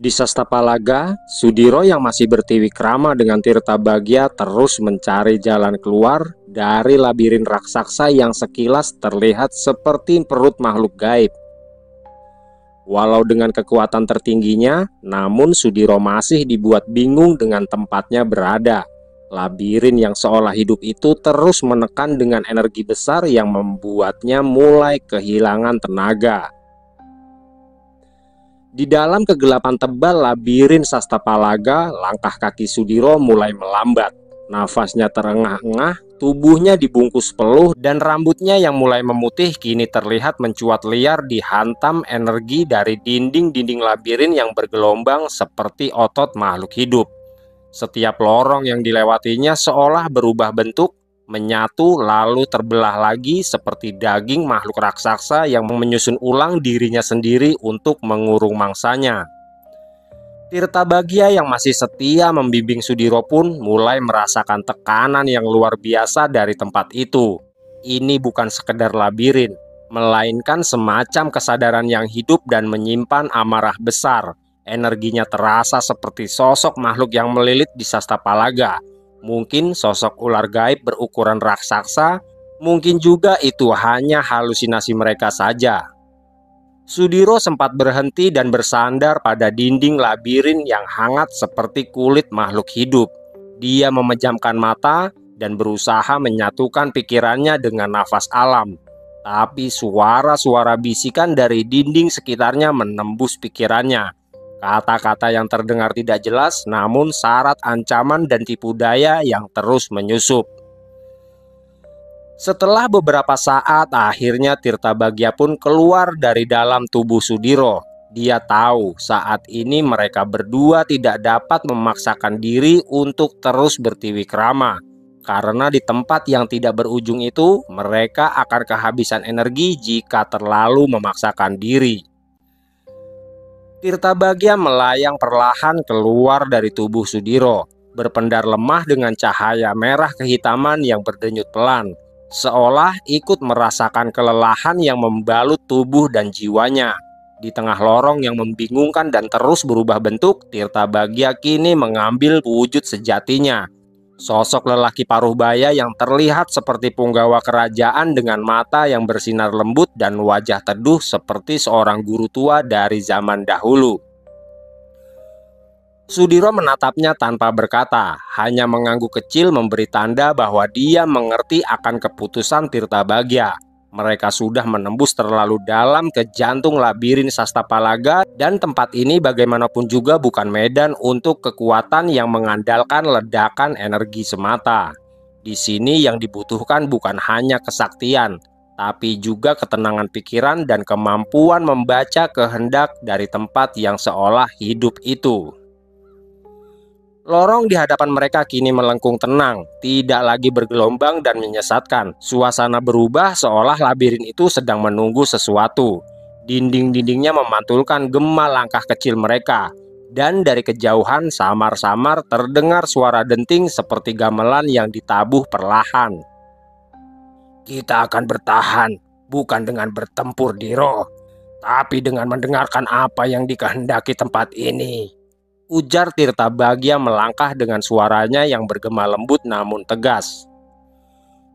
Di Sastapalaga, Sudiro yang masih bertiwikrama dengan Tirtabagya terus mencari jalan keluar dari labirin raksasa yang sekilas terlihat seperti perut makhluk gaib. Walau dengan kekuatan tertingginya, namun Sudiro masih dibuat bingung dengan tempatnya berada. Labirin yang seolah hidup itu terus menekan dengan energi besar yang membuatnya mulai kehilangan tenaga. Di dalam kegelapan tebal labirin Sastapalaga, langkah kaki Sudiro mulai melambat. Nafasnya terengah-engah, tubuhnya dibungkus peluh, dan rambutnya yang mulai memutih kini terlihat mencuat liar dihantam energi dari dinding-dinding labirin yang bergelombang seperti otot makhluk hidup. Setiap lorong yang dilewatinya seolah berubah bentuk, menyatu lalu terbelah lagi seperti daging makhluk raksasa yang menyusun ulang dirinya sendiri untuk mengurung mangsanya. Tirtabagya yang masih setia membimbing Sudiro pun mulai merasakan tekanan yang luar biasa dari tempat itu. Ini bukan sekedar labirin, melainkan semacam kesadaran yang hidup dan menyimpan amarah besar. Energinya terasa seperti sosok makhluk yang melilit di Sastapalaga. Mungkin sosok ular gaib berukuran raksasa, mungkin juga itu hanya halusinasi mereka saja. Sudiro sempat berhenti dan bersandar pada dinding labirin yang hangat seperti kulit makhluk hidup. Dia memejamkan mata dan berusaha menyatukan pikirannya dengan nafas alam. Tapi suara-suara bisikan dari dinding sekitarnya menembus pikirannya. Kata-kata yang terdengar tidak jelas, namun syarat ancaman dan tipu daya yang terus menyusup. Setelah beberapa saat, akhirnya Tirtabagya pun keluar dari dalam tubuh Sudiro. Dia tahu saat ini mereka berdua tidak dapat memaksakan diri untuk terus bertiwikrama. Karena di tempat yang tidak berujung itu, mereka akan kehabisan energi jika terlalu memaksakan diri. Tirtabagya melayang perlahan keluar dari tubuh Sudiro, berpendar lemah dengan cahaya merah kehitaman yang berdenyut pelan, seolah ikut merasakan kelelahan yang membalut tubuh dan jiwanya. Di tengah lorong yang membingungkan dan terus berubah bentuk, Tirtabagya kini mengambil wujud sejatinya. Sosok lelaki paruh baya yang terlihat seperti punggawa kerajaan dengan mata yang bersinar lembut dan wajah teduh seperti seorang guru tua dari zaman dahulu. Sudiro menatapnya tanpa berkata, hanya mengangguk kecil memberi tanda bahwa dia mengerti akan keputusan Tirtabagya. Mereka sudah menembus terlalu dalam ke jantung labirin Sastapalaga, dan tempat ini bagaimanapun juga bukan medan untuk kekuatan yang mengandalkan ledakan energi semata. Di sini yang dibutuhkan bukan hanya kesaktian, tapi juga ketenangan pikiran dan kemampuan membaca kehendak dari tempat yang seolah hidup itu. Lorong di hadapan mereka kini melengkung tenang, tidak lagi bergelombang dan menyesatkan. Suasana berubah seolah labirin itu sedang menunggu sesuatu. Dinding-dindingnya memantulkan gema langkah kecil mereka. Dan dari kejauhan samar-samar terdengar suara denting seperti gamelan yang ditabuh perlahan. Kita akan bertahan, bukan dengan bertempur di roh, tapi dengan mendengarkan apa yang dikehendaki tempat ini, ujar Tirtabagya melangkah dengan suaranya yang bergema lembut namun tegas.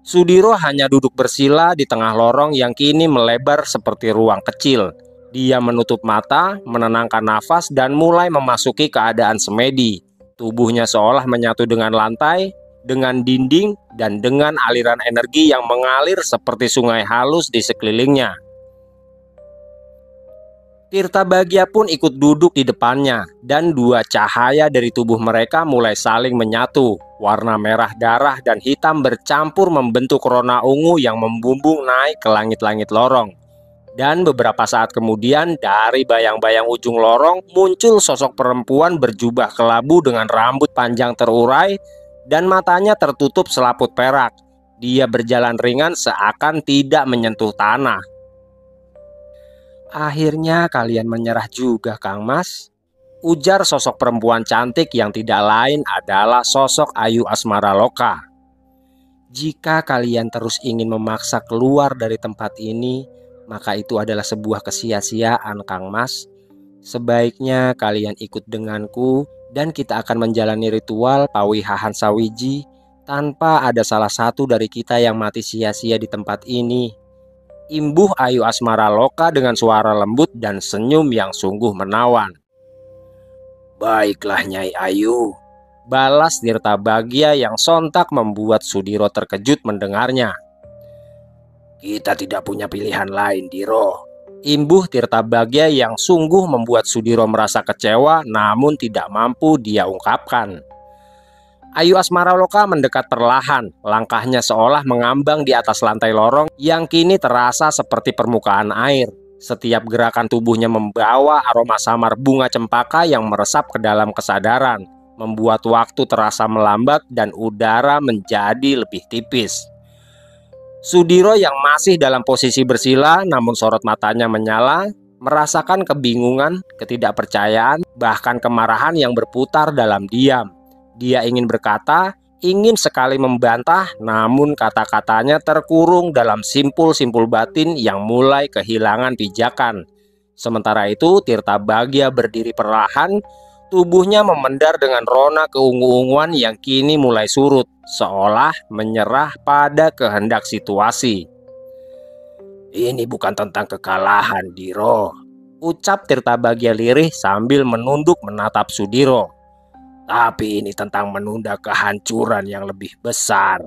Sudiro hanya duduk bersila di tengah lorong yang kini melebar seperti ruang kecil. Dia menutup mata, menenangkan nafas dan mulai memasuki keadaan semedi. Tubuhnya seolah menyatu dengan lantai, dengan dinding, dan dengan aliran energi yang mengalir seperti sungai halus di sekelilingnya. Tirtabagya pun ikut duduk di depannya, dan dua cahaya dari tubuh mereka mulai saling menyatu. Warna merah darah dan hitam bercampur membentuk rona ungu yang membumbung naik ke langit-langit lorong. Dan beberapa saat kemudian, dari bayang-bayang ujung lorong muncul sosok perempuan berjubah kelabu dengan rambut panjang terurai dan matanya tertutup selaput perak. Dia berjalan ringan seakan tidak menyentuh tanah. Akhirnya kalian menyerah juga, Kang Mas, ujar sosok perempuan cantik yang tidak lain adalah sosok Ayu Asmaraloka. Jika kalian terus ingin memaksa keluar dari tempat ini, maka itu adalah sebuah kesia-siaan, Kang Mas. Sebaiknya kalian ikut denganku dan kita akan menjalani ritual Pawihahan Sawiji tanpa ada salah satu dari kita yang mati sia-sia di tempat ini. Imbuh Ayu Asmaraloka dengan suara lembut dan senyum yang sungguh menawan. Baiklah Nyai Ayu, balas Tirtabagya yang sontak membuat Sudiro terkejut mendengarnya. Kita tidak punya pilihan lain, Diro. Imbuh Tirtabagya yang sungguh membuat Sudiro merasa kecewa namun tidak mampu dia ungkapkan. Ayu Asmaraloka mendekat perlahan, langkahnya seolah mengambang di atas lantai lorong yang kini terasa seperti permukaan air. Setiap gerakan tubuhnya membawa aroma samar bunga cempaka yang meresap ke dalam kesadaran, membuat waktu terasa melambat dan udara menjadi lebih tipis. Sudiro yang masih dalam posisi bersila namun sorot matanya menyala, merasakan kebingungan, ketidakpercayaan, bahkan kemarahan yang berputar dalam diam. Dia ingin berkata, ingin sekali membantah, namun kata-katanya terkurung dalam simpul-simpul batin yang mulai kehilangan pijakan. Sementara itu, Tirtabagya berdiri perlahan, tubuhnya memendar dengan rona keungu-unguan yang kini mulai surut, seolah menyerah pada kehendak situasi. Ini bukan tentang kekalahan, Diro, ucap Tirtabagya lirih sambil menunduk menatap Sudiro. Tapi ini tentang menunda kehancuran yang lebih besar.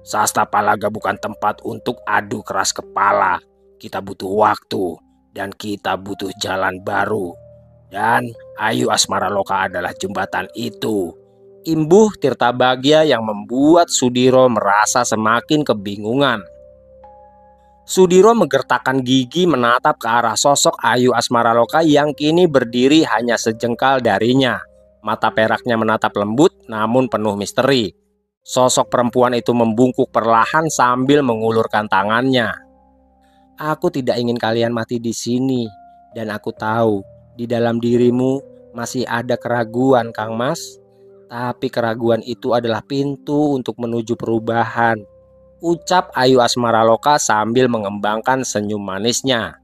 Sastapalaga bukan tempat untuk adu keras kepala. Kita butuh waktu dan kita butuh jalan baru. Dan Ayu Asmaraloka adalah jembatan itu. Imbuh Tirtabagya yang membuat Sudiro merasa semakin kebingungan. Sudiro menggertakkan gigi menatap ke arah sosok Ayu Asmaraloka yang kini berdiri hanya sejengkal darinya. Mata peraknya menatap lembut namun penuh misteri. Sosok perempuan itu membungkuk perlahan sambil mengulurkan tangannya. Aku tidak ingin kalian mati di sini. Dan aku tahu di dalam dirimu masih ada keraguan, Kang Mas. Tapi keraguan itu adalah pintu untuk menuju perubahan, ucap Ayu Asmaraloka sambil mengembangkan senyum manisnya.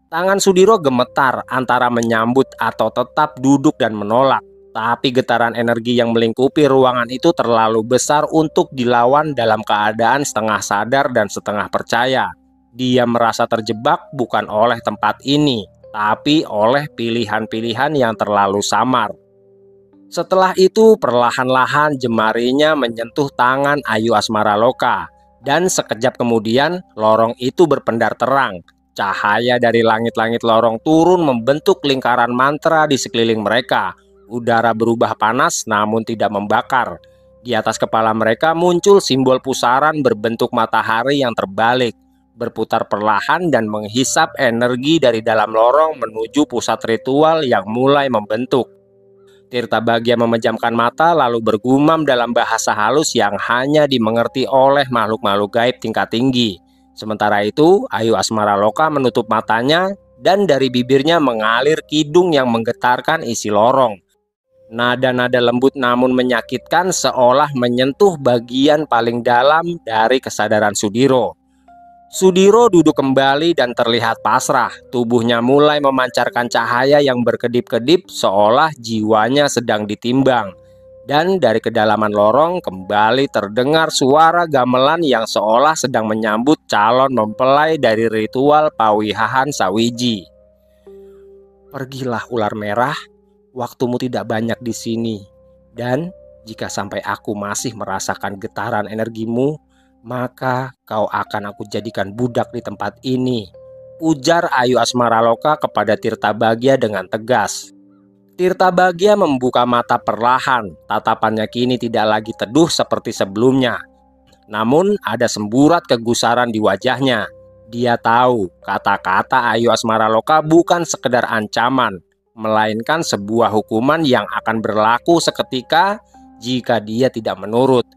Tangan Sudiro gemetar antara menyambut atau tetap duduk dan menolak. Tapi getaran energi yang melingkupi ruangan itu terlalu besar untuk dilawan dalam keadaan setengah sadar dan setengah percaya. Dia merasa terjebak bukan oleh tempat ini, tapi oleh pilihan-pilihan yang terlalu samar. Setelah itu perlahan-lahan jemarinya menyentuh tangan Ayu Asmaraloka. Dan sekejap kemudian lorong itu berpendar terang. Cahaya dari langit-langit lorong turun membentuk lingkaran mantra di sekeliling mereka. Udara berubah panas namun tidak membakar. Di atas kepala mereka muncul simbol pusaran berbentuk matahari yang terbalik, berputar perlahan dan menghisap energi dari dalam lorong menuju pusat ritual yang mulai membentuk. Tirtabagya memejamkan mata lalu bergumam dalam bahasa halus yang hanya dimengerti oleh makhluk-makhluk gaib tingkat tinggi. Sementara itu, Ayu Asmaraloka menutup matanya dan dari bibirnya mengalir kidung yang menggetarkan isi lorong. Nada-nada lembut namun menyakitkan seolah menyentuh bagian paling dalam dari kesadaran Sudiro. Sudiro duduk kembali dan terlihat pasrah. Tubuhnya mulai memancarkan cahaya yang berkedip-kedip seolah jiwanya sedang ditimbang. Dan dari kedalaman lorong kembali terdengar suara gamelan yang seolah sedang menyambut calon mempelai dari ritual Pawihahan Sawiji. Pergilah ular merah, waktumu tidak banyak di sini. Dan jika sampai aku masih merasakan getaran energimu, maka kau akan aku jadikan budak di tempat ini, ujar Ayu Asmaraloka kepada Tirtabagya dengan tegas. Tirtabagya membuka mata perlahan, tatapannya kini tidak lagi teduh seperti sebelumnya. Namun ada semburat kegusaran di wajahnya. Dia tahu kata-kata Ayu Asmaraloka bukan sekedar ancaman, melainkan sebuah hukuman yang akan berlaku seketika jika dia tidak menurut.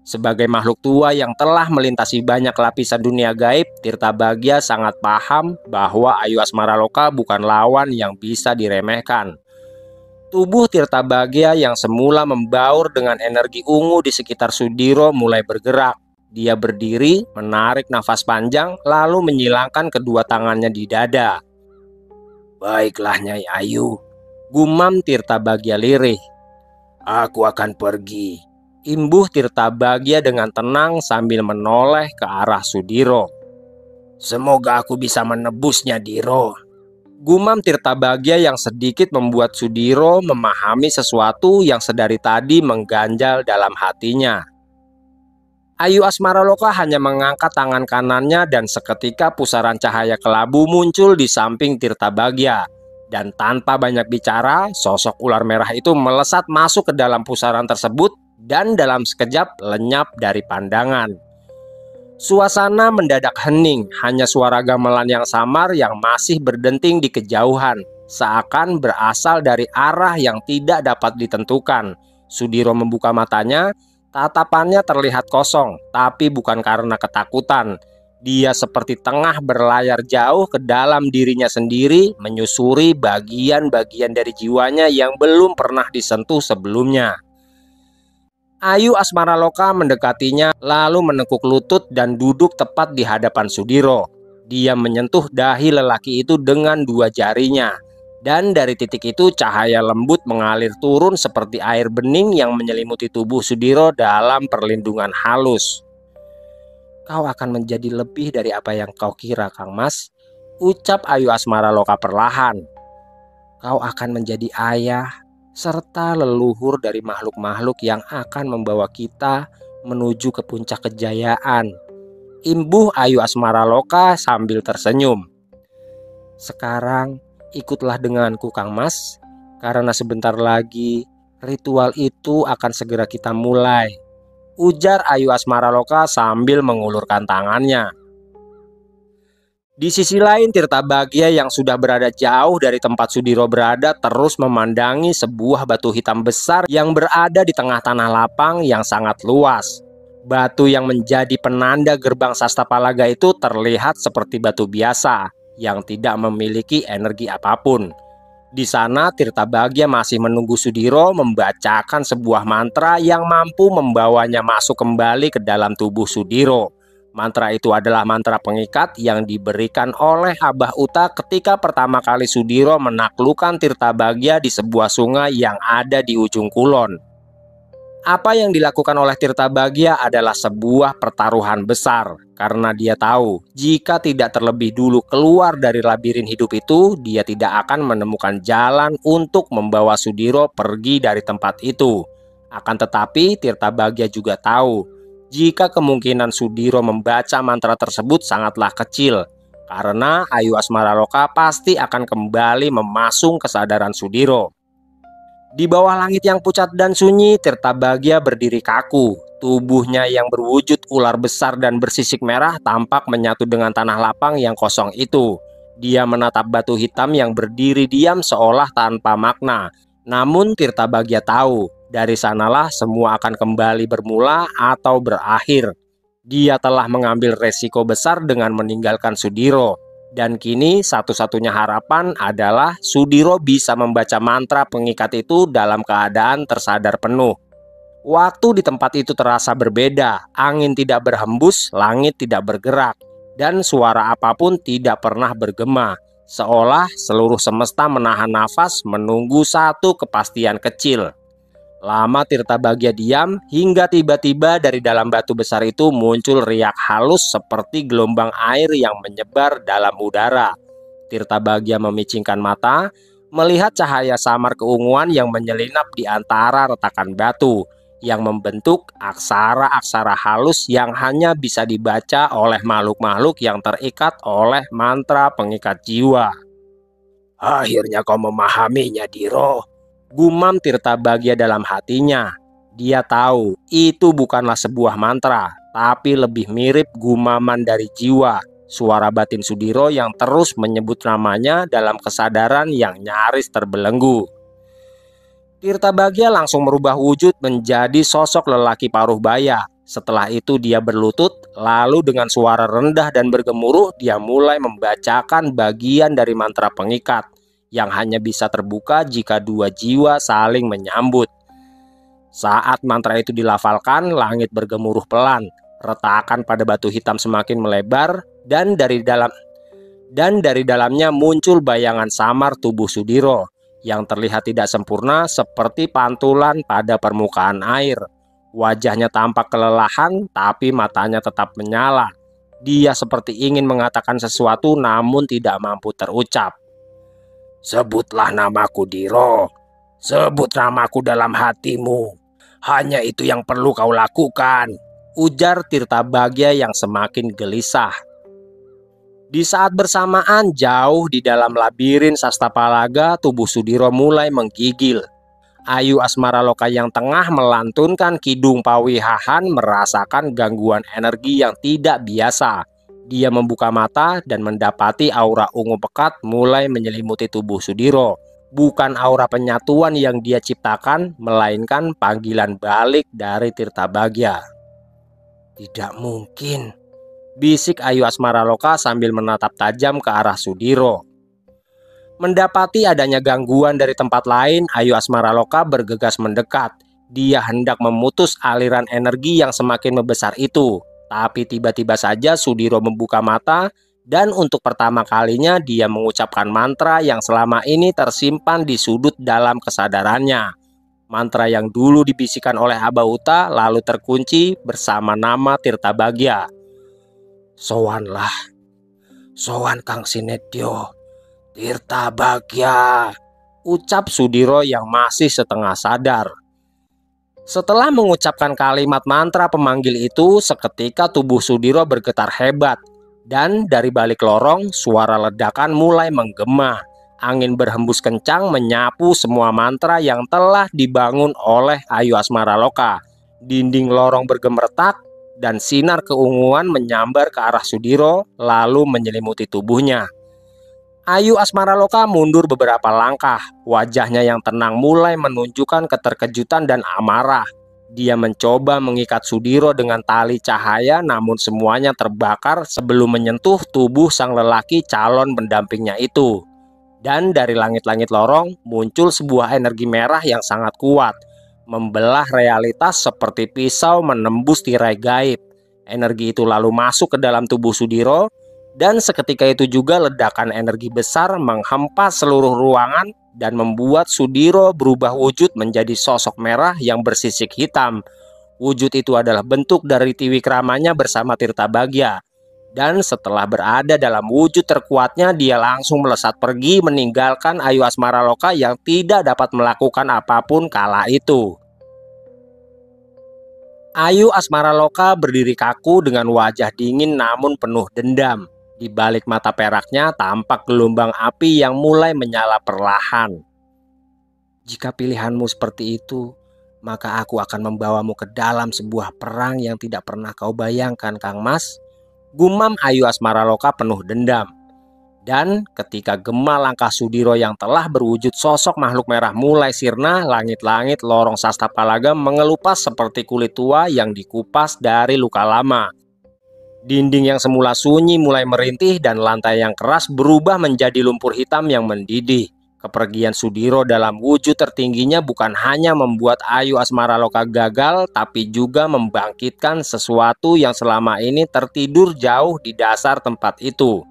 Sebagai makhluk tua yang telah melintasi banyak lapisan dunia gaib, Tirtabagya sangat paham bahwa Ayu Asmaraloka bukan lawan yang bisa diremehkan. Tubuh Tirtabagya yang semula membaur dengan energi ungu di sekitar Sudiro mulai bergerak. Dia berdiri, menarik nafas panjang, lalu menyilangkan kedua tangannya di dada. Baiklah Nyai Ayu, gumam Tirtabagya lirih. aku akan pergi. Imbuh Tirtabagya dengan tenang sambil menoleh ke arah Sudiro. Semoga aku bisa menebusnya, Diro. Gumam Tirtabagya yang sedikit membuat Sudiro memahami sesuatu yang sedari tadi mengganjal dalam hatinya. Ayu Asmaraloka hanya mengangkat tangan kanannya dan seketika pusaran cahaya kelabu muncul di samping Tirtabagya. Dan tanpa banyak bicara, sosok ular merah itu melesat masuk ke dalam pusaran tersebut dan dalam sekejap lenyap dari pandangan. Suasana mendadak hening, hanya suara gamelan yang samar yang masih berdenting di kejauhan, seakan berasal dari arah yang tidak dapat ditentukan. Sudiro membuka matanya, tatapannya terlihat kosong, tapi bukan karena ketakutan. Dia seperti tengah berlayar jauh ke dalam dirinya sendiri, menyusuri bagian-bagian dari jiwanya yang belum pernah disentuh sebelumnya. Ayu Asmaraloka mendekatinya lalu menekuk lutut dan duduk tepat di hadapan Sudiro. Dia menyentuh dahi lelaki itu dengan dua jarinya. Dan dari titik itu cahaya lembut mengalir turun seperti air bening yang menyelimuti tubuh Sudiro dalam perlindungan halus. "Kau akan menjadi lebih dari apa yang kau kira, Kang Mas," ucap Ayu Asmaraloka perlahan. "Kau akan menjadi ayah serta leluhur dari makhluk-makhluk yang akan membawa kita menuju ke puncak kejayaan," imbuh Ayu Asmaraloka sambil tersenyum. "Sekarang ikutlah denganku, Kang Mas, karena sebentar lagi ritual itu akan segera kita mulai," ujar Ayu Asmaraloka sambil mengulurkan tangannya. Di sisi lain, Tirtabagya yang sudah berada jauh dari tempat Sudiro berada terus memandangi sebuah batu hitam besar yang berada di tengah tanah lapang yang sangat luas. Batu yang menjadi penanda gerbang Sastapalaga itu terlihat seperti batu biasa yang tidak memiliki energi apapun. Di sana, Tirtabagya masih menunggu Sudiro membacakan sebuah mantra yang mampu membawanya masuk kembali ke dalam tubuh Sudiro. Mantra itu adalah mantra pengikat yang diberikan oleh Abah Uta ketika pertama kali Sudiro menaklukkan Tirtabagya di sebuah sungai yang ada di ujung kulon. Apa yang dilakukan oleh Tirtabagya adalah sebuah pertaruhan besar, karena dia tahu jika tidak terlebih dulu keluar dari labirin hidup itu, dia tidak akan menemukan jalan untuk membawa Sudiro pergi dari tempat itu. Akan tetapi Tirtabagya juga tahu jika kemungkinan Sudiro membaca mantra tersebut sangatlah kecil, karena Ayu Asmaraloka pasti akan kembali memasung kesadaran Sudiro. Di bawah langit yang pucat dan sunyi, Tirtabagya berdiri kaku. Tubuhnya yang berwujud ular besar dan bersisik merah tampak menyatu dengan tanah lapang yang kosong itu. Dia menatap batu hitam yang berdiri diam seolah tanpa makna. Namun Tirtabagya tahu, dari sanalah semua akan kembali bermula atau berakhir. Dia telah mengambil resiko besar dengan meninggalkan Sudiro. Dan kini satu-satunya harapan adalah Sudiro bisa membaca mantra pengikat itu dalam keadaan tersadar penuh. Waktu di tempat itu terasa berbeda, angin tidak berhembus, langit tidak bergerak, dan suara apapun tidak pernah bergema. Seolah seluruh semesta menahan nafas menunggu satu kepastian kecil. Lama Tirtabagya diam hingga tiba-tiba dari dalam batu besar itu muncul riak halus seperti gelombang air yang menyebar dalam udara. Tirtabagya memicingkan mata, melihat cahaya samar keunguan yang menyelinap di antara retakan batu, yang membentuk aksara-aksara halus yang hanya bisa dibaca oleh makhluk-makhluk yang terikat oleh mantra pengikat jiwa. Akhirnya kau memahaminya, Diro. Gumam Tirtabagya dalam hatinya. Dia tahu itu bukanlah sebuah mantra, tapi lebih mirip gumaman dari jiwa, suara batin Sudiro yang terus menyebut namanya dalam kesadaran yang nyaris terbelenggu. Tirtabagya langsung merubah wujud menjadi sosok lelaki paruh baya. Setelah itu dia berlutut, lalu dengan suara rendah dan bergemuruh dia mulai membacakan bagian dari mantra pengikat yang hanya bisa terbuka jika dua jiwa saling menyambut. Saat mantra itu dilafalkan, langit bergemuruh pelan, retakan pada batu hitam semakin melebar, dan dan dari dalamnya muncul bayangan samar tubuh Sudiro yang terlihat tidak sempurna seperti pantulan pada permukaan air. Wajahnya tampak kelelahan, tapi matanya tetap menyala. Dia seperti ingin mengatakan sesuatu namun tidak mampu terucap. Sebutlah namaku, Diro. Sebut namaku dalam hatimu. Hanya itu yang perlu kau lakukan, ujar Tirtabagya yang semakin gelisah. Di saat bersamaan, jauh di dalam labirin Sastapalaga, tubuh Sudiro mulai menggigil. Ayu Asmaraloka yang tengah melantunkan Kidung Pawihahan merasakan gangguan energi yang tidak biasa. Dia membuka mata dan mendapati aura ungu pekat mulai menyelimuti tubuh Sudiro. Bukan aura penyatuan yang dia ciptakan, melainkan panggilan balik dari Tirtabagya. Tidak mungkin, bisik Ayu Asmaraloka sambil menatap tajam ke arah Sudiro. Mendapati adanya gangguan dari tempat lain, Ayu Asmaraloka bergegas mendekat. Dia hendak memutus aliran energi yang semakin membesar itu. Tapi tiba-tiba saja Sudiro membuka mata dan untuk pertama kalinya dia mengucapkan mantra yang selama ini tersimpan di sudut dalam kesadarannya. Mantra yang dulu dibisikkan oleh Abauta lalu terkunci bersama nama Tirtabagya. Sowanlah, sowan Kang Sinetyo, Tirtabagya, ucap Sudiro yang masih setengah sadar. Setelah mengucapkan kalimat mantra pemanggil itu, seketika tubuh Sudiro bergetar hebat. Dan dari balik lorong, suara ledakan mulai menggema. Angin berhembus kencang menyapu semua mantra yang telah dibangun oleh Ayu Asmaraloka. Dinding lorong bergemertak dan sinar keunguan menyambar ke arah Sudiro lalu menyelimuti tubuhnya. Ayu Asmaraloka mundur beberapa langkah. Wajahnya yang tenang mulai menunjukkan keterkejutan dan amarah. Dia mencoba mengikat Sudiro dengan tali cahaya, namun semuanya terbakar sebelum menyentuh tubuh sang lelaki calon pendampingnya itu. Dan dari langit-langit lorong muncul sebuah energi merah yang sangat kuat, membelah realitas seperti pisau menembus tirai gaib. Energi itu lalu masuk ke dalam tubuh Sudiro. Dan seketika itu juga ledakan energi besar menghempas seluruh ruangan dan membuat Sudiro berubah wujud menjadi sosok merah yang bersisik hitam. Wujud itu adalah bentuk dari Tiwikramanya bersama Tirtabagya. Dan setelah berada dalam wujud terkuatnya, dia langsung melesat pergi meninggalkan Ayu Asmaraloka yang tidak dapat melakukan apapun kala itu. Ayu Asmaraloka berdiri kaku dengan wajah dingin namun penuh dendam. Di balik mata peraknya tampak gelombang api yang mulai menyala perlahan. Jika pilihanmu seperti itu, maka aku akan membawamu ke dalam sebuah perang yang tidak pernah kau bayangkan, Kang Mas. Gumam Ayu Asmaraloka penuh dendam. Dan ketika gema langkah Sudiro yang telah berwujud sosok makhluk merah mulai sirna, langit-langit lorong Sastapalaga mengelupas seperti kulit tua yang dikupas dari luka lama. Dinding yang semula sunyi mulai merintih dan lantai yang keras berubah menjadi lumpur hitam yang mendidih. Kepergian Sudiro dalam wujud tertingginya bukan hanya membuat Ayu Asmaraloka gagal, tapi juga membangkitkan sesuatu yang selama ini tertidur jauh di dasar tempat itu.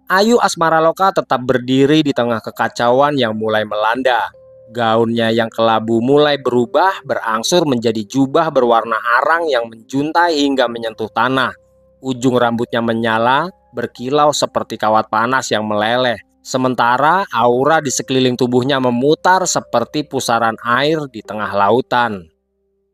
Ayu Asmaraloka tetap berdiri di tengah kekacauan yang mulai melanda. Gaunnya yang kelabu mulai berubah, berangsur menjadi jubah berwarna arang yang menjuntai hingga menyentuh tanah. Ujung rambutnya menyala, berkilau seperti kawat panas yang meleleh. Sementara aura di sekeliling tubuhnya memutar seperti pusaran air di tengah lautan.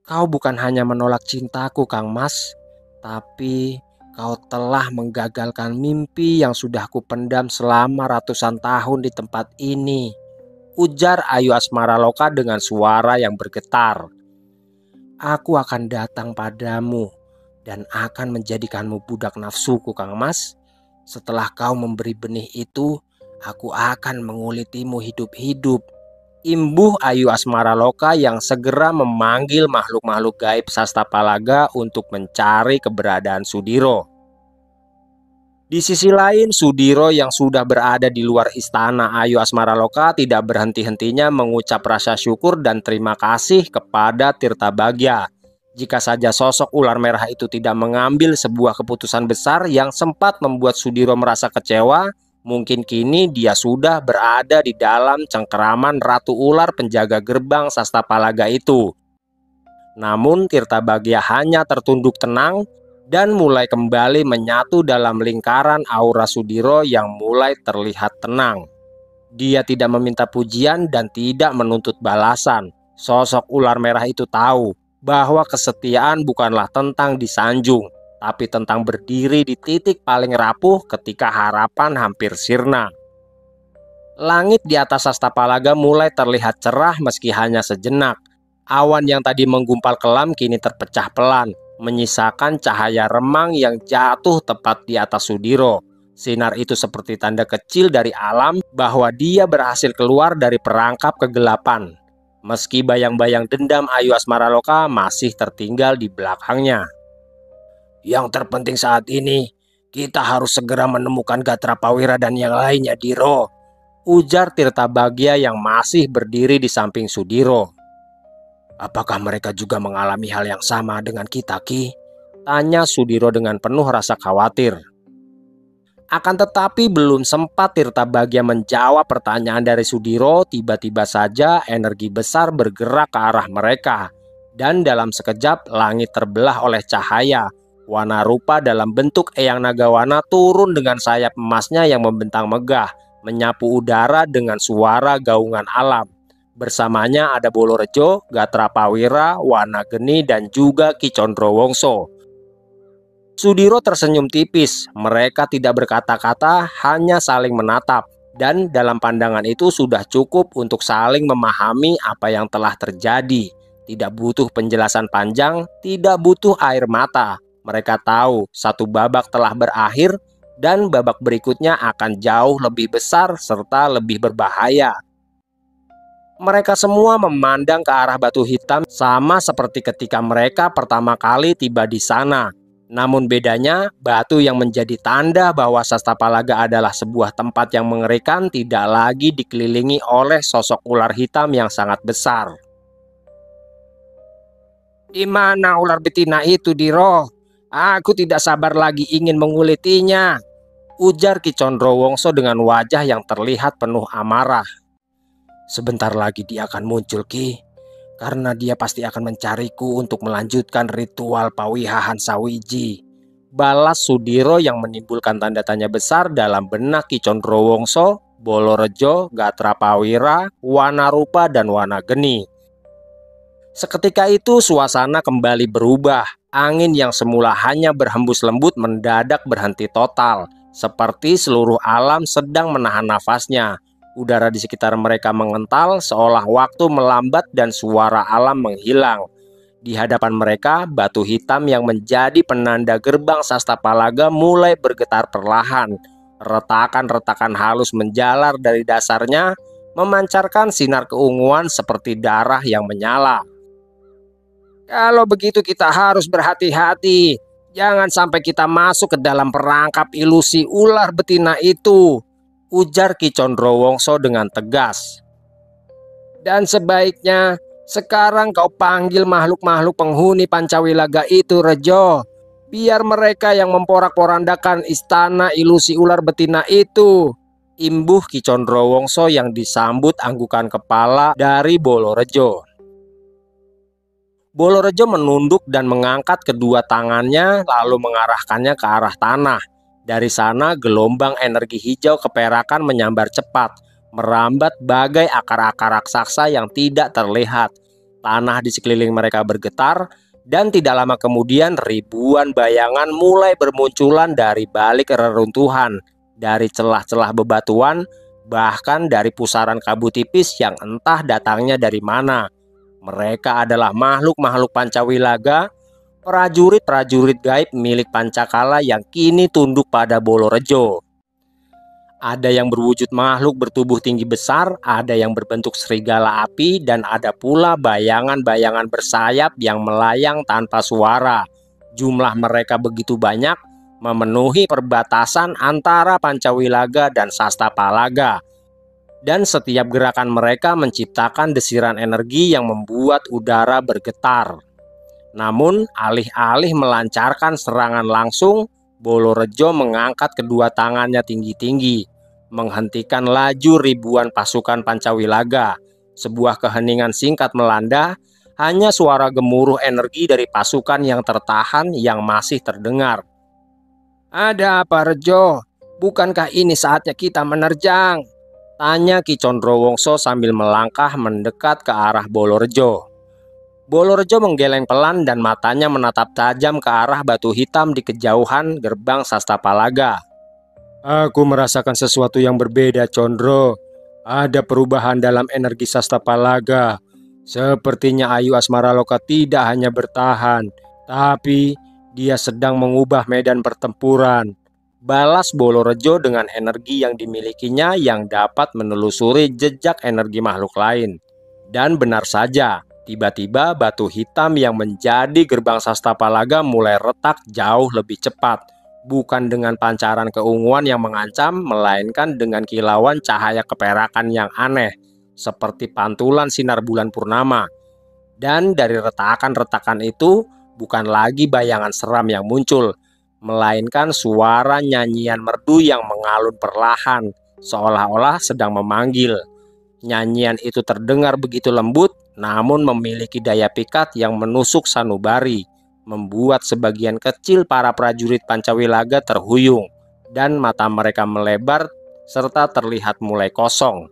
Kau bukan hanya menolak cintaku, Kang Mas, tapi kau telah menggagalkan mimpi yang sudah kupendam selama ratusan tahun di tempat ini, ujar Ayu Asmaraloka dengan suara yang bergetar. Aku akan datang padamu dan akan menjadikanmu budak nafsuku, Kang Mas. Setelah kau memberi benih itu, aku akan mengulitimu hidup-hidup. Imbuh Ayu Asmaraloka yang segera memanggil makhluk-makhluk gaib Sastapalaga untuk mencari keberadaan Sudiro. Di sisi lain, Sudiro yang sudah berada di luar istana Ayu Asmaraloka tidak berhenti-hentinya mengucap rasa syukur dan terima kasih kepada Tirtabagya. Jika saja sosok ular merah itu tidak mengambil sebuah keputusan besar yang sempat membuat Sudiro merasa kecewa, mungkin kini dia sudah berada di dalam cengkeraman Ratu Ular penjaga gerbang Sastapalaga itu. Namun Tirtabagya hanya tertunduk tenang dan mulai kembali menyatu dalam lingkaran aura Sudiro yang mulai terlihat tenang. Dia tidak meminta pujian dan tidak menuntut balasan. Sosok ular merah itu tahu bahwa kesetiaan bukanlah tentang disanjung, tapi tentang berdiri di titik paling rapuh ketika harapan hampir sirna. Langit di atas Sastapalaga mulai terlihat cerah meski hanya sejenak. Awan yang tadi menggumpal kelam kini terpecah pelan, menyisakan cahaya remang yang jatuh tepat di atas Sudiro. Sinar itu seperti tanda kecil dari alam bahwa dia berhasil keluar dari perangkap kegelapan. Meski bayang-bayang dendam Ayu Asmaraloka masih tertinggal di belakangnya. Yang terpenting saat ini, kita harus segera menemukan Gatra Pawira dan yang lainnya, Diro, ujar Tirtabagya yang masih berdiri di samping Sudiro. Apakah mereka juga mengalami hal yang sama dengan kita, Ki? Tanya Sudiro dengan penuh rasa khawatir. Akan tetapi belum sempat Tirtabagya menjawab pertanyaan dari Sudiro, tiba-tiba saja energi besar bergerak ke arah mereka. Dan dalam sekejap langit terbelah oleh cahaya. Wana rupa dalam bentuk Eyang Nagawana turun dengan sayap emasnya yang membentang megah, menyapu udara dengan suara gaungan alam. Bersamanya ada Bolorejo, Gatra Pawira, Wana Geni, dan juga Ki Condrowongso. Sudiro tersenyum tipis. Mereka tidak berkata-kata, hanya saling menatap. Dan dalam pandangan itu sudah cukup untuk saling memahami apa yang telah terjadi. Tidak butuh penjelasan panjang, tidak butuh air mata. Mereka tahu satu babak telah berakhir dan babak berikutnya akan jauh lebih besar serta lebih berbahaya. Mereka semua memandang ke arah batu hitam sama seperti ketika mereka pertama kali tiba di sana. Namun bedanya, batu yang menjadi tanda bahwa Sastapalaga adalah sebuah tempat yang mengerikan tidak lagi dikelilingi oleh sosok ular hitam yang sangat besar. Di mana ular betina itu, Diro? Aku tidak sabar lagi ingin mengulitinya, ujar Ki Condrowongso dengan wajah yang terlihat penuh amarah. Sebentar lagi dia akan muncul, Ki, karena dia pasti akan mencariku untuk melanjutkan ritual pawihahan Sawiji, balas Sudiro yang menimbulkan tanda tanya besar dalam benak Ki Condrowongso, Bolorejo, Gatra Pawira, Wana Rupa, dan Wana Geni. Seketika itu suasana kembali berubah. Angin yang semula hanya berhembus lembut mendadak berhenti total, seperti seluruh alam sedang menahan nafasnya. Udara di sekitar mereka mengental seolah waktu melambat dan suara alam menghilang. Di hadapan mereka, batu hitam yang menjadi penanda gerbang Sastapalaga mulai bergetar perlahan. Retakan-retakan halus menjalar dari dasarnya, memancarkan sinar keunguan seperti darah yang menyala. Kalau begitu kita harus berhati-hati. Jangan sampai kita masuk ke dalam perangkap ilusi ular betina itu, ujar Ki Condrowongso dengan tegas. Dan sebaiknya sekarang kau panggil makhluk-makhluk penghuni Pancawilaga itu, Rejo. Biar mereka yang memporak-porandakan istana ilusi ular betina itu, imbuh Ki Condrowongso yang disambut anggukan kepala dari Bolorejo. Bolorejo menunduk dan mengangkat kedua tangannya lalu mengarahkannya ke arah tanah. Dari sana gelombang energi hijau keperakan menyambar cepat, merambat bagai akar-akar raksasa yang tidak terlihat. Tanah di sekeliling mereka bergetar dan tidak lama kemudian ribuan bayangan mulai bermunculan dari balik reruntuhan, dari celah-celah bebatuan, bahkan dari pusaran kabut tipis yang entah datangnya dari mana. Mereka adalah makhluk-makhluk Pancawilaga, prajurit-prajurit gaib milik Pancakala yang kini tunduk pada Bolorejo. Ada yang berwujud makhluk bertubuh tinggi besar, ada yang berbentuk serigala api, dan ada pula bayangan-bayangan bersayap yang melayang tanpa suara. Jumlah mereka begitu banyak, memenuhi perbatasan antara Pancawilaga dan Sastapalaga. Dan setiap gerakan mereka menciptakan desiran energi yang membuat udara bergetar. Namun alih-alih melancarkan serangan langsung, Bolorejo mengangkat kedua tangannya tinggi-tinggi, menghentikan laju ribuan pasukan Pancawilaga. Sebuah keheningan singkat melanda, hanya suara gemuruh energi dari pasukan yang tertahan yang masih terdengar. "Ada apa, Rejo? Bukankah ini saatnya kita menerjang?" tanya Ki Condrowongso sambil melangkah mendekat ke arah Bolorejo. Bolorejo menggeleng pelan dan matanya menatap tajam ke arah batu hitam di kejauhan gerbang Sastapalaga. "Aku merasakan sesuatu yang berbeda, Condro. Ada perubahan dalam energi Sastapalaga. Sepertinya Ayu Asmaraloka tidak hanya bertahan, tapi dia sedang mengubah medan pertempuran," balas Bolorejo dengan energi yang dimilikinya yang dapat menelusuri jejak energi makhluk lain. Dan benar saja, tiba-tiba batu hitam yang menjadi gerbang Sastapalaga mulai retak jauh lebih cepat. Bukan dengan pancaran keunguan yang mengancam, melainkan dengan kilauan cahaya keperakan yang aneh, seperti pantulan sinar bulan purnama. Dan dari retakan-retakan itu, bukan lagi bayangan seram yang muncul, melainkan suara nyanyian merdu yang mengalun perlahan, seolah-olah sedang memanggil. Nyanyian itu terdengar begitu lembut, namun memiliki daya pikat yang menusuk sanubari, membuat sebagian kecil para prajurit Pancawilaga terhuyung, dan mata mereka melebar serta terlihat mulai kosong.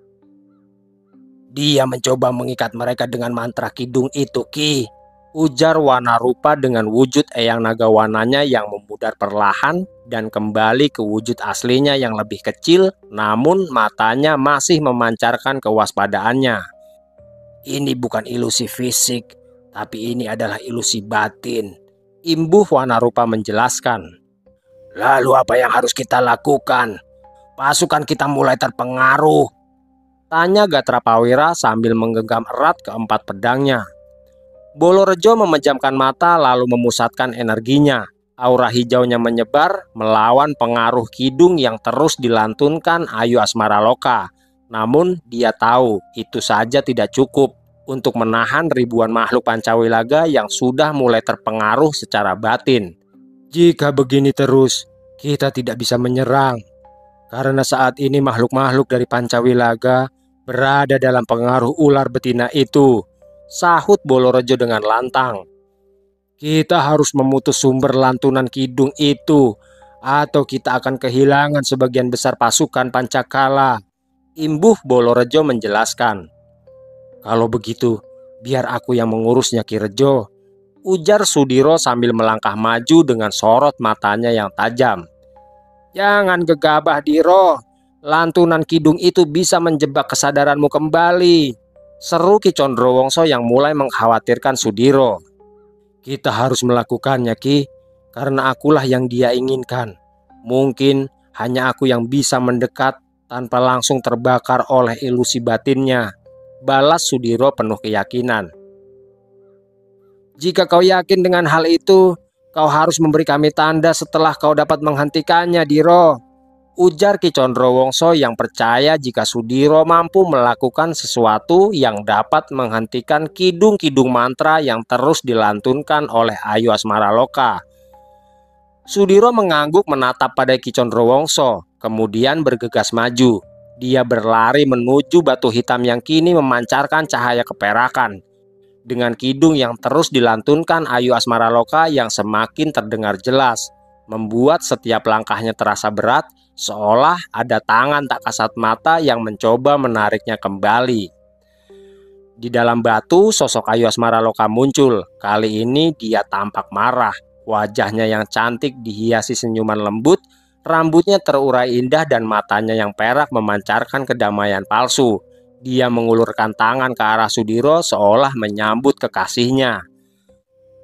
"Dia mencoba mengikat mereka dengan mantra kidung itu, Ki," ujar Wanarupa dengan wujud eyang naga warnanya yang memudar perlahan dan kembali ke wujud aslinya yang lebih kecil, namun matanya masih memancarkan kewaspadaannya. "Ini bukan ilusi fisik, tapi ini adalah ilusi batin," imbuh Wanarupa menjelaskan. "Lalu apa yang harus kita lakukan? Pasukan kita mulai terpengaruh," tanya Gatrapawira sambil menggenggam erat keempat pedangnya. Bolorejo memejamkan mata lalu memusatkan energinya. Aura hijaunya menyebar melawan pengaruh kidung yang terus dilantunkan Ayu Asmaraloka. Namun dia tahu itu saja tidak cukup untuk menahan ribuan makhluk Pancawilaga yang sudah mulai terpengaruh secara batin. "Jika begini terus, kita tidak bisa menyerang. Karena saat ini makhluk-makhluk dari Pancawilaga berada dalam pengaruh ular betina itu," sahut Bolorejo dengan lantang. "Kita harus memutus sumber lantunan kidung itu, atau kita akan kehilangan sebagian besar pasukan Pancakala," imbuh Bolorejo menjelaskan. "Kalau begitu, biar aku yang mengurusnya, Ki Rejo," ujar Sudiro sambil melangkah maju dengan sorot matanya yang tajam. "Jangan gegabah, Diro. Lantunan kidung itu bisa menjebak kesadaranmu kembali," seru Ki Condrowongso yang mulai mengkhawatirkan Sudiro. "Kita harus melakukannya, Ki, karena akulah yang dia inginkan. Mungkin hanya aku yang bisa mendekat tanpa langsung terbakar oleh ilusi batinnya," balas Sudiro penuh keyakinan. "Jika kau yakin dengan hal itu, kau harus memberi kami tanda setelah kau dapat menghentikannya, Diro," ujar Ki Condrowongso yang percaya jika Sudiro mampu melakukan sesuatu yang dapat menghentikan kidung-kidung mantra yang terus dilantunkan oleh Ayu Asmaraloka. Sudiro mengangguk menatap pada Ki Condrowongso, kemudian bergegas maju. Dia berlari menuju batu hitam yang kini memancarkan cahaya keperakan. Dengan kidung yang terus dilantunkan Ayu Asmaraloka yang semakin terdengar jelas, membuat setiap langkahnya terasa berat, seolah ada tangan tak kasat mata yang mencoba menariknya kembali. Di dalam batu, sosok Ayu Asmaraloka muncul. Kali ini dia tampak marah. Wajahnya yang cantik dihiasi senyuman lembut, rambutnya terurai indah dan matanya yang perak memancarkan kedamaian palsu. Dia mengulurkan tangan ke arah Sudiro seolah menyambut kekasihnya.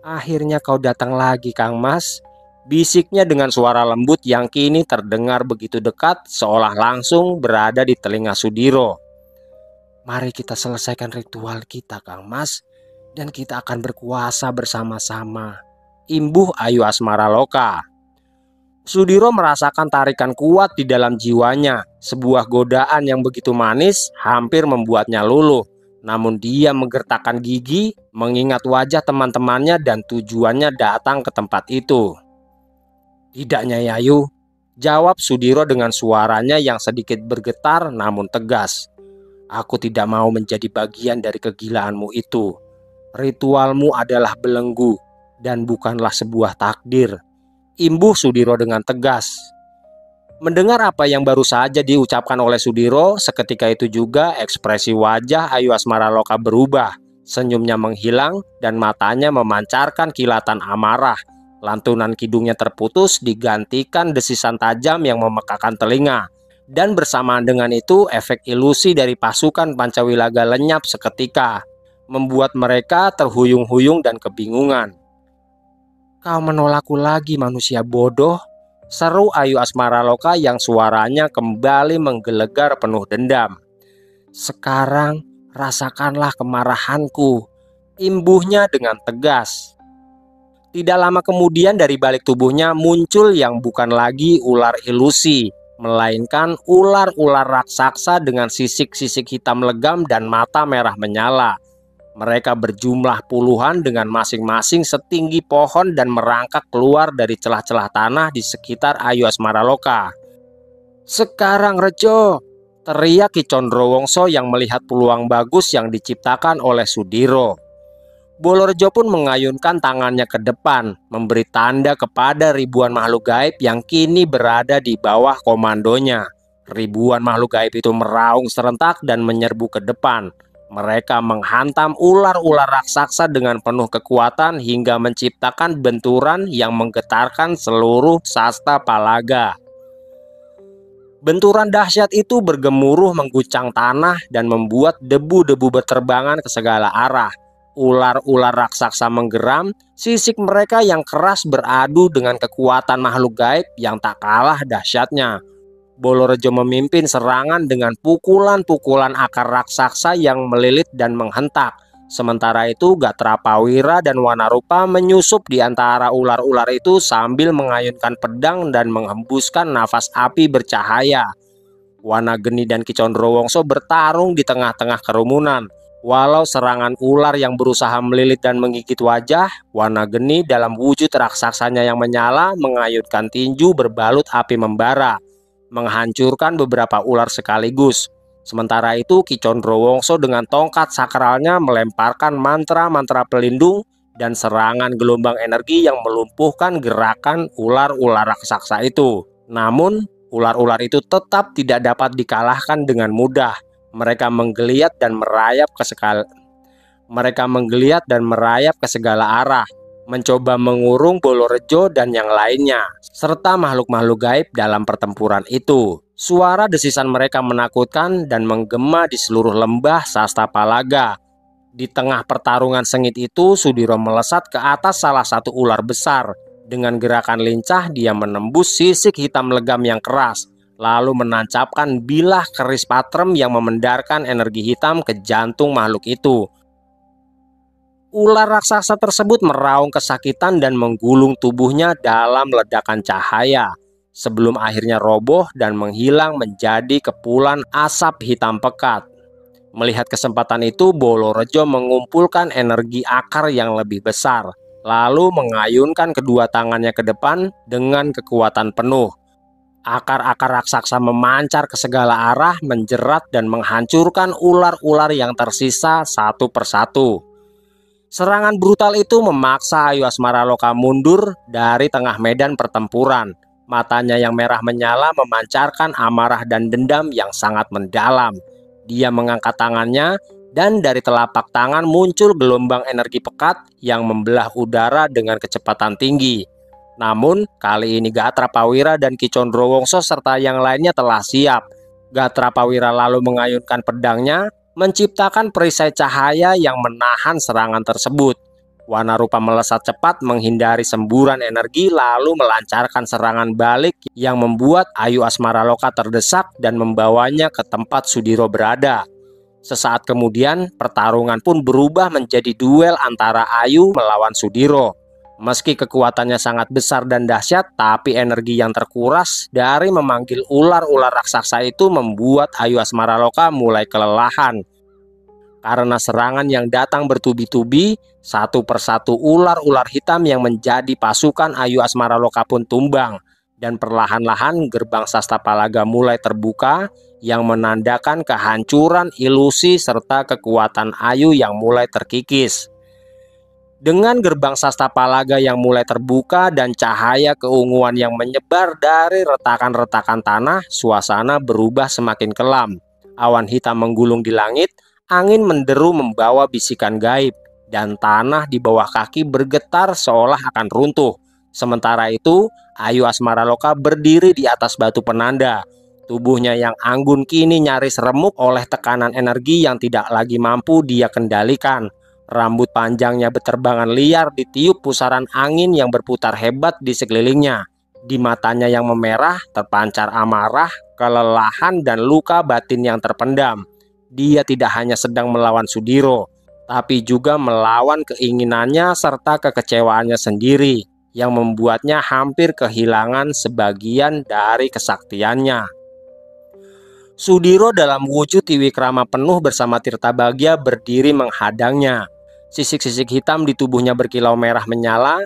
"Akhirnya kau datang lagi, Kang Mas," bisiknya dengan suara lembut yang kini terdengar begitu dekat seolah langsung berada di telinga Sudiro. "Mari kita selesaikan ritual kita, Kang Mas, dan kita akan berkuasa bersama-sama," imbuh Ayu Asmaraloka. Sudiro merasakan tarikan kuat di dalam jiwanya, sebuah godaan yang begitu manis hampir membuatnya luluh. Namun dia menggertakkan gigi mengingat wajah teman-temannya dan tujuannya datang ke tempat itu. "Tidak, Nyai Ayu," jawab Sudiro dengan suaranya yang sedikit bergetar namun tegas. "Aku tidak mau menjadi bagian dari kegilaanmu itu. Ritualmu adalah belenggu dan bukanlah sebuah takdir," imbuh Sudiro dengan tegas. Mendengar apa yang baru saja diucapkan oleh Sudiro, seketika itu juga ekspresi wajah Ayu Asmaraloka berubah. Senyumnya menghilang dan matanya memancarkan kilatan amarah. Lantunan kidungnya terputus digantikan desisan tajam yang memekakan telinga. Dan bersamaan dengan itu, efek ilusi dari pasukan Pancawilaga lenyap seketika, membuat mereka terhuyung-huyung dan kebingungan. "Kau menolakku lagi, manusia bodoh," seru Ayu Asmaraloka yang suaranya kembali menggelegar penuh dendam. "Sekarang rasakanlah kemarahanku," imbuhnya dengan tegas. Tidak lama kemudian dari balik tubuhnya muncul yang bukan lagi ular ilusi, melainkan ular-ular raksasa dengan sisik-sisik hitam legam dan mata merah menyala. Mereka berjumlah puluhan dengan masing-masing setinggi pohon dan merangkak keluar dari celah-celah tanah di sekitar Ayu Asmaraloka. "Sekarang Rejo!" teriak Ki Condrowongso yang melihat peluang bagus yang diciptakan oleh Sudiro. Bolorejo pun mengayunkan tangannya ke depan, memberi tanda kepada ribuan makhluk gaib yang kini berada di bawah komandonya. Ribuan makhluk gaib itu meraung serentak dan menyerbu ke depan. Mereka menghantam ular-ular raksasa dengan penuh kekuatan hingga menciptakan benturan yang menggetarkan seluruh Sasta Palaga. Benturan dahsyat itu bergemuruh mengguncang tanah dan membuat debu-debu berterbangan ke segala arah. Ular-ular raksasa menggeram, sisik mereka yang keras beradu dengan kekuatan makhluk gaib yang tak kalah dahsyatnya. Bolorejo memimpin serangan dengan pukulan-pukulan akar raksasa yang melilit dan menghentak. Sementara itu Gatrapawira dan Wanarupa menyusup di antara ular-ular itu sambil mengayunkan pedang dan menghembuskan nafas api bercahaya. Wanageni dan Ki Condrowongso bertarung di tengah-tengah kerumunan. Walau serangan ular yang berusaha melilit dan menggigit wajah, Wanageni dalam wujud raksasanya yang menyala mengayunkan tinju berbalut api membara, menghancurkan beberapa ular sekaligus. Sementara itu Ki Condrowongso dengan tongkat sakralnya melemparkan mantra-mantra pelindung dan serangan gelombang energi yang melumpuhkan gerakan ular-ular raksasa itu. Namun, ular-ular itu tetap tidak dapat dikalahkan dengan mudah. Mereka menggeliat dan merayap ke segala arah, mencoba mengurung Bolorejo dan yang lainnya, serta makhluk-makhluk gaib dalam pertempuran itu. Suara desisan mereka menakutkan dan menggema di seluruh lembah Sasta Palaga. Di tengah pertarungan sengit itu, Sudiro melesat ke atas salah satu ular besar. Dengan gerakan lincah, dia menembus sisik hitam legam yang keras, lalu menancapkan bilah keris patrem yang memendarkan energi hitam ke jantung makhluk itu. Ular raksasa tersebut meraung kesakitan dan menggulung tubuhnya dalam ledakan cahaya, sebelum akhirnya roboh dan menghilang menjadi kepulan asap hitam pekat. Melihat kesempatan itu, Bolorejo mengumpulkan energi akar yang lebih besar, lalu mengayunkan kedua tangannya ke depan dengan kekuatan penuh. Akar-akar raksasa memancar ke segala arah, menjerat dan menghancurkan ular-ular yang tersisa satu persatu. Serangan brutal itu memaksa Ayu Asmaraloka mundur dari tengah medan pertempuran. Matanya yang merah menyala memancarkan amarah dan dendam yang sangat mendalam. Dia mengangkat tangannya dan dari telapak tangan muncul gelombang energi pekat yang membelah udara dengan kecepatan tinggi. Namun, kali ini Gatrapawira dan Ki Condrowongso serta yang lainnya telah siap. Gatrapawira lalu mengayunkan pedangnya, menciptakan perisai cahaya yang menahan serangan tersebut. Wanarupa melesat cepat menghindari semburan energi lalu melancarkan serangan balik yang membuat Ayu Asmaraloka terdesak dan membawanya ke tempat Sudiro berada. Sesaat kemudian, pertarungan pun berubah menjadi duel antara Ayu melawan Sudiro. Meski kekuatannya sangat besar dan dahsyat, tapi energi yang terkuras dari memanggil ular-ular raksasa itu membuat Ayu Asmaraloka mulai kelelahan. Karena serangan yang datang bertubi-tubi, satu persatu ular-ular hitam yang menjadi pasukan Ayu Asmaraloka pun tumbang. Dan perlahan-lahan gerbang Sastapalaga mulai terbuka yang menandakan kehancuran ilusi serta kekuatan Ayu yang mulai terkikis. Dengan gerbang Sastapalaga yang mulai terbuka dan cahaya keunguan yang menyebar dari retakan-retakan tanah, suasana berubah semakin kelam. Awan hitam menggulung di langit, angin menderu membawa bisikan gaib, dan tanah di bawah kaki bergetar seolah akan runtuh. Sementara itu, Ayu Asmaraloka berdiri di atas batu penanda. Tubuhnya yang anggun kini nyaris remuk oleh tekanan energi yang tidak lagi mampu dia kendalikan. Rambut panjangnya beterbangan liar ditiup pusaran angin yang berputar hebat di sekelilingnya. Di matanya yang memerah terpancar amarah, kelelahan, dan luka batin yang terpendam. Dia tidak hanya sedang melawan Sudiro, tapi juga melawan keinginannya serta kekecewaannya sendiri, yang membuatnya hampir kehilangan sebagian dari kesaktiannya. Sudiro dalam wujud Tiwikrama penuh bersama Tirtabagya berdiri menghadangnya. Sisik-sisik hitam di tubuhnya berkilau merah menyala,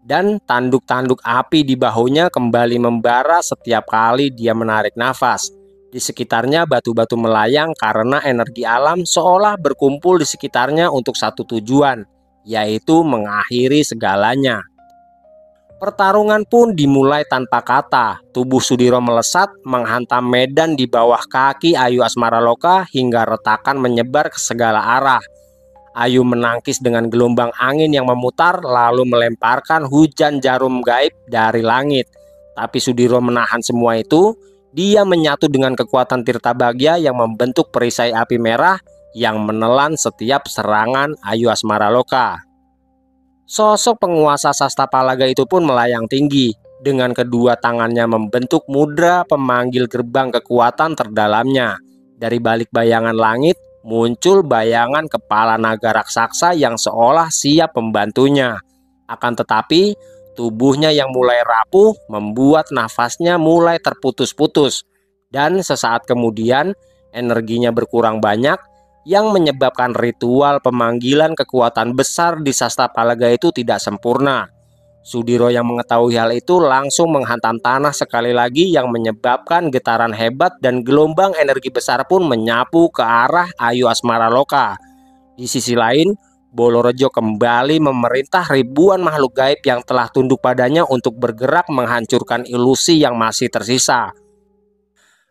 dan tanduk-tanduk api di bahunya kembali membara setiap kali dia menarik nafas. Di sekitarnya batu-batu melayang karena energi alam seolah berkumpul di sekitarnya untuk satu tujuan, yaitu mengakhiri segalanya. Pertarungan pun dimulai tanpa kata. Tubuh Sudiro melesat, menghantam medan di bawah kaki Ayu Asmaraloka hingga retakan menyebar ke segala arah. Ayu menangkis dengan gelombang angin yang memutar lalu melemparkan hujan jarum gaib dari langit. Tapi Sudiro menahan semua itu. Dia menyatu dengan kekuatan Tirtabagya yang membentuk perisai api merah yang menelan setiap serangan Ayu Asmaraloka. Sosok penguasa Sastapalaga itu pun melayang tinggi. Dengan kedua tangannya membentuk mudra pemanggil gerbang kekuatan terdalamnya. Dari balik bayangan langit muncul bayangan kepala naga raksasa yang seolah siap membantunya. Akan tetapi tubuhnya yang mulai rapuh membuat nafasnya mulai terputus-putus. Dan sesaat kemudian energinya berkurang banyak yang menyebabkan ritual pemanggilan kekuatan besar di Sastapalaga itu tidak sempurna. Sudiro yang mengetahui hal itu langsung menghantam tanah sekali lagi yang menyebabkan getaran hebat dan gelombang energi besar pun menyapu ke arah Ayu Asmaraloka. Di sisi lain, Bolorejo kembali memerintah ribuan makhluk gaib yang telah tunduk padanya untuk bergerak menghancurkan ilusi yang masih tersisa.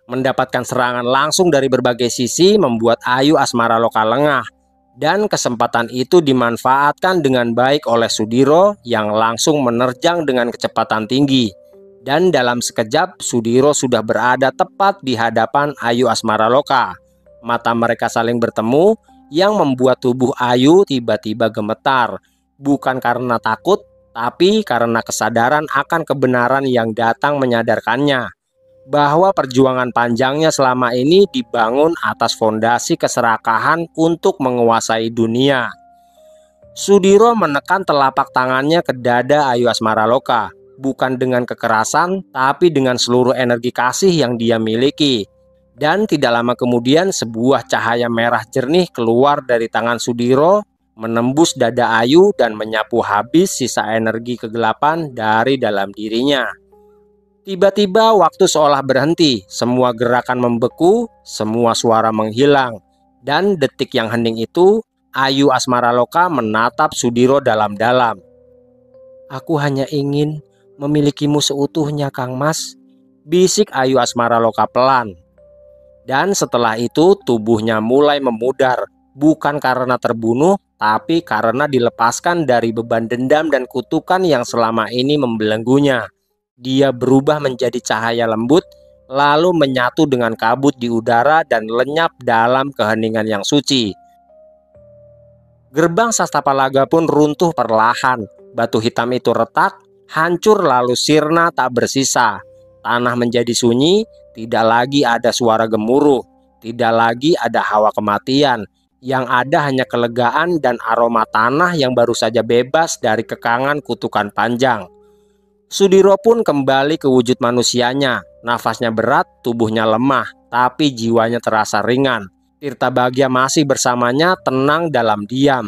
Mendapatkan serangan langsung dari berbagai sisi membuat Ayu Asmaraloka lengah. Dan kesempatan itu dimanfaatkan dengan baik oleh Sudiro yang langsung menerjang dengan kecepatan tinggi. Dan dalam sekejap Sudiro sudah berada tepat di hadapan Ayu Asmaraloka. Mata mereka saling bertemu yang membuat tubuh Ayu tiba-tiba gemetar. Bukan karena takut, tapi karena kesadaran akan kebenaran yang datang menyadarkannya bahwa perjuangan panjangnya selama ini dibangun atas fondasi keserakahan untuk menguasai dunia. Sudiro menekan telapak tangannya ke dada Ayu Asmaraloka, bukan dengan kekerasan, tapi dengan seluruh energi kasih yang dia miliki. Dan tidak lama kemudian sebuah cahaya merah jernih keluar dari tangan Sudiro, menembus dada Ayu dan menyapu habis sisa energi kegelapan dari dalam dirinya. Tiba-tiba waktu seolah berhenti, semua gerakan membeku, semua suara menghilang. Dan detik yang hening itu, Ayu Asmaraloka menatap Sudiro dalam-dalam. "Aku hanya ingin memilikimu seutuhnya, Kang Mas," bisik Ayu Asmaraloka pelan. Dan setelah itu tubuhnya mulai memudar, bukan karena terbunuh, tapi karena dilepaskan dari beban dendam dan kutukan yang selama ini membelenggunya. Dia berubah menjadi cahaya lembut, lalu menyatu dengan kabut di udara dan lenyap dalam keheningan yang suci. Gerbang Sastapalaga pun runtuh perlahan. Batu hitam itu retak, hancur lalu sirna tak bersisa. Tanah menjadi sunyi, tidak lagi ada suara gemuruh, tidak lagi ada hawa kematian. Yang ada hanya kelegaan dan aroma tanah yang baru saja bebas dari kekangan kutukan panjang. Sudiro pun kembali ke wujud manusianya. Nafasnya berat, tubuhnya lemah, tapi jiwanya terasa ringan. Tirta Bahagia masih bersamanya, tenang dalam diam.